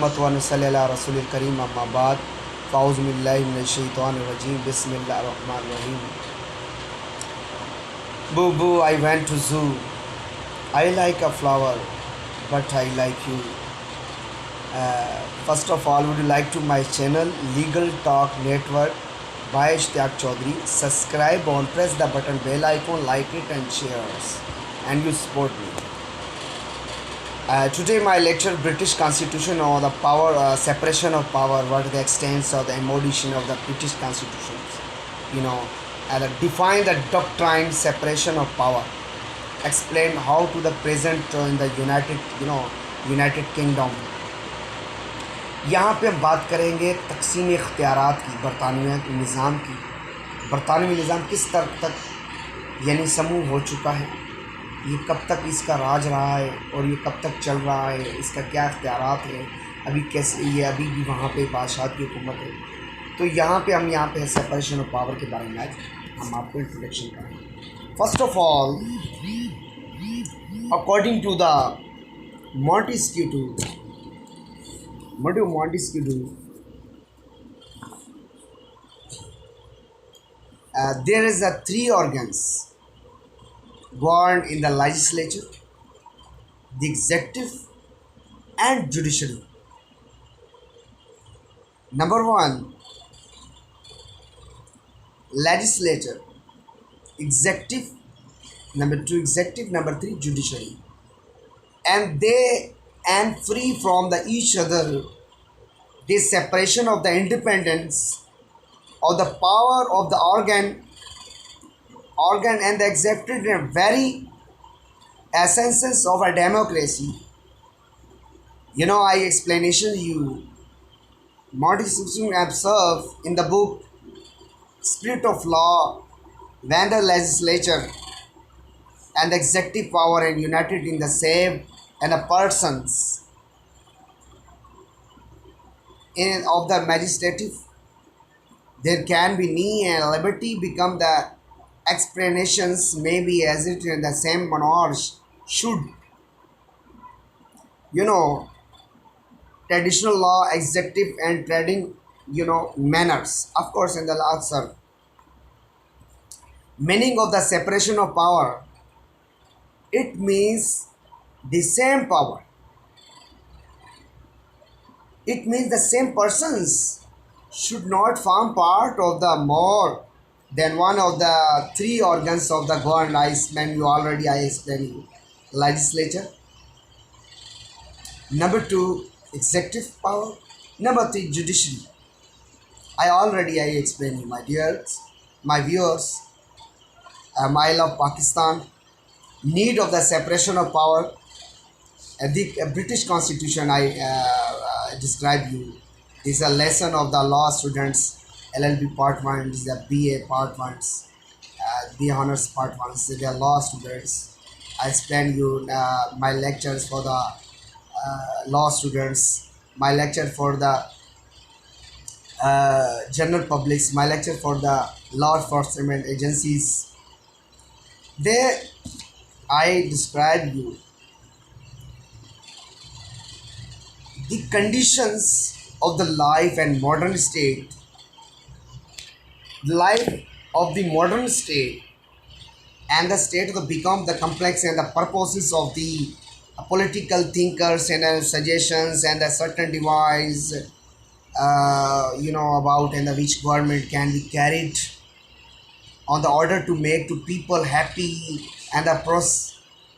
रसूल करीम अम्माबाद फ़ाउज़ुबिल्लाहिमिनश्शैतानिर्रजीम बिस्मिल्लाहिर्रहमानिर्रहीम। Boo boo, I went to zoo. I like a flower, but I like you. First of all, would you like to my channel Legal Talk Network by Ishtiyaq Chaudhary? Subscribe on, press the button bell icon, like it and shares, and you support me. Today my lecture British Constitution or the power separation of power, what the extent of the embodiment of the British Constitution, you know, and define the doctrine separation of power, explain how to the present in the United Kingdom. यहाँ पे हम बात करेंगे तकसीम इख्तियारात की, बरतानवी निज़ाम किस तरह तक यानी समूह हो चुका है, ये कब तक इसका राज रहा है और ये कब तक चल रहा है, इसका क्या इख्तियारात है, अभी कैसे ये अभी भी वहाँ पे बादशाह की हुकूमत है। तो यहाँ पे सेपरेशन ऑफ पावर के बारे में आज हम आपको इंट्रोडक्शन करेंगे। First of all, according to the Montesquieu, there is a three organs born in the legislature, the executive and judiciary. Number one, legislature, executive, number two executive, number three judiciary, and free from the each other. This separation of the independence of the power of the organ and the executive are very essences of a democracy. I explanation you. Montesquieu observed in the book Spirit of Law when the legislature and the executive power are united in the same and a persons in of the magistrative, there can be need and liberty become the explanations may be as it in the same monarch should. Traditional law, executive and trading, manners. Of course, in the answer, meaning of the separation of power, it means the same power. It means the same persons should not form part of the more than one of the three organs of the government. I explained you. Legislature. Number two, executive power. Number three, judiciary. I explained you, my dears, my viewers. I love Pakistan. Need of the separation of power. The British Constitution describe you. This is a lesson of the law students. LLB part 1, this is the BA part 1, BA honors part 1. So they are law students. I explain you my lectures for the law students, my lecture for the general publics, my lecture for the law enforcement agencies. There I describe you the conditions of the life and modern state, the life of the modern state and the state of the become the complex and the purposes of the political thinkers and suggestions and a certain device about and the which government can be carried on the order to make to people happy and the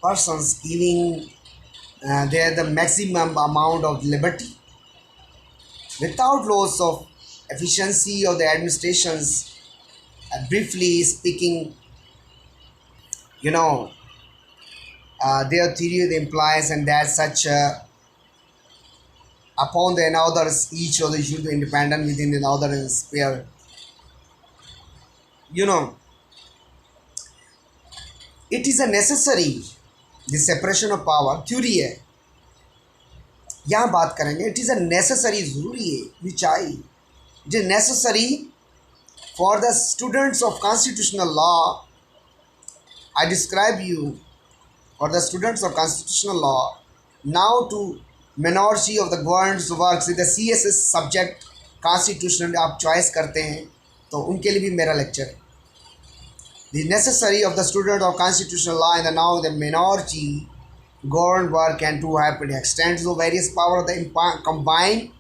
persons giving there the maximum amount of liberty without loss of efficiency of the administrations. Briefly speaking, their theory implies and that such upon the others each other should be independent within another sphere. It is a necessary the separation of power theory है, यहाँ बात करेंगे. It is a necessary ज़रूरी है, which it is necessary for the students of constitutional law. I describe you for the students of constitutional law now to minority of the government's works in the CSS subject constitutional आप choice करते हैं तो उनके लिए भी मेरा lecture है. The necessary of the student of constitutional law and the now the minority governed work and to have extends to various power of the combined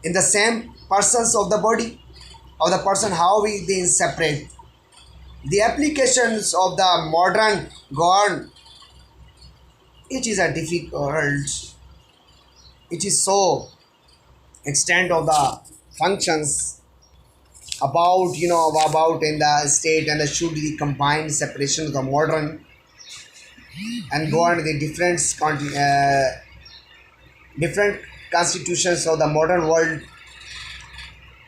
in the same persons of the body of the person how we they separate the applications of the modern govern. It is a difficult, it is so extent of the functions about about in the state and the should be combined separation of the modern and govern the different constitutions of the modern world,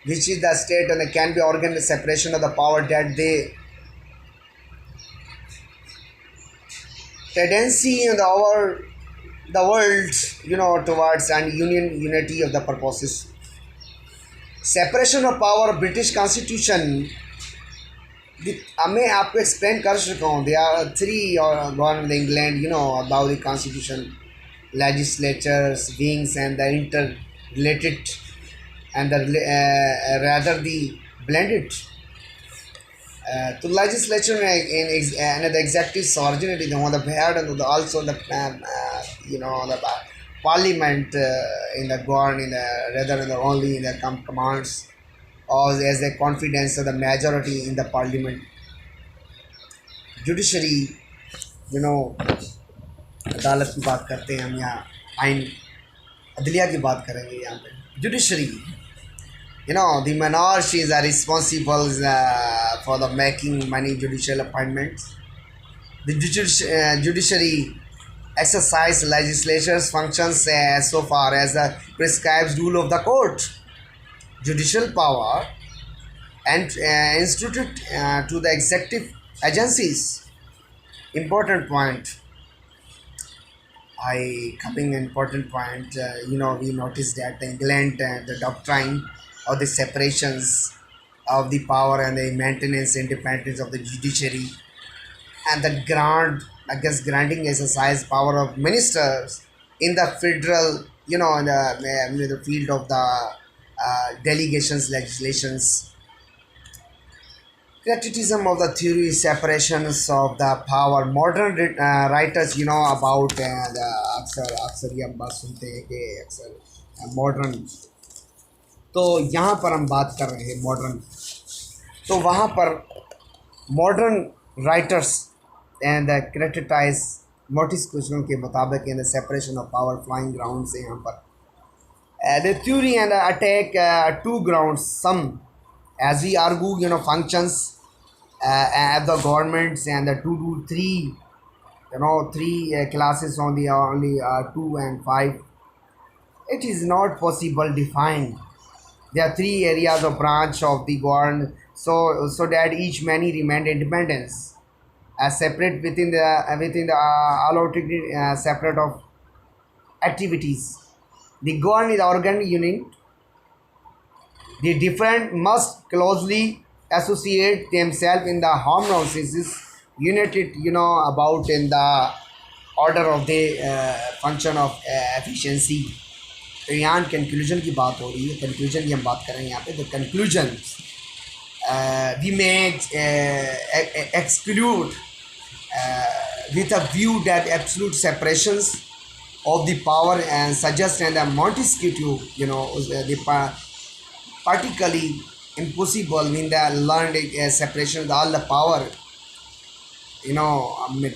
which is the state and can be organized separation of the power that they tendency in the world towards and unity of the purposes. Separation of power British Constitution मैं आपको explain कर चुका हूँ. They are three government England about the constitution legislatures wings and the interrelated and the rather the blended to legislature and the executive sovereignty on the head and also the the parliament in the govern in the rather in the only in the commands or as the confidence of the majority in the parliament. Judiciary अदालत की बात करते हैं हम यहाँ आइन अदलिया की बात करेंगे यहाँ पे. Judiciary the minorities are responsible for the making many judicial appointments. The judiciary exercise legislature's functions so far as the prescribed rule of the court. Judicial power and instituted to the executive agencies. Important point. Coming important point, we noticed that the England the doctrine of the separations of the power and the maintenance independence of the judiciary and the granting exercise power of ministers in the federal, in the field of the delegations legislations. Criticism of the theory separations of the power. Modern writers about the अक्सर ये हम बात सुनते हैं कि अक्सर modern, तो यहाँ पर हम बात कर रहे हैं मॉडर्न, तो वहाँ पर modern writers and criticise notice question के मुताबिक in the separation of power flying ground से यहाँ पर the theory and attack two grounds. Some, as we argue, functions at the governments and the 2 to 3, three classes on the only 2 and 5. It is not possible defined. There are 3 areas of branch of the government, so that each many remain independence, as separate within the allotted separate of activities. The government is organ unit. The different must closely associate themselves in the harmonious united, about in the order of the function of efficiency. तो यहाँ conclusion की बात हो रही है, conclusion की हम बात कर रहे हैं यहाँ पे. The conclusion we may exclude with a view that absolute separations of the power and suggest and the Montesquieu, the particularly impossible in the learned separation of all the power,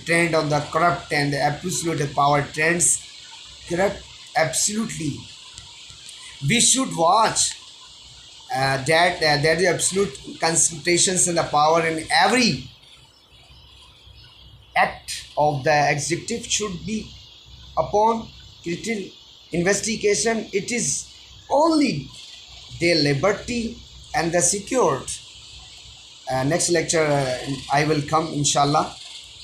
trend on the corrupt and the absolute power trends corrupt absolutely. We should watch that the absolute concentrations in the power in every act of the executive should be upon critical investigation. It is only their liberty and the secured. Next lecture I will come inshallah.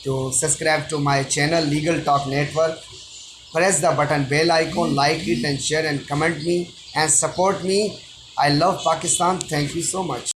To subscribe to my channel Legal Talk Network, press the button bell icon, like it and share and comment me and support me. I love Pakistan. Thank you so much.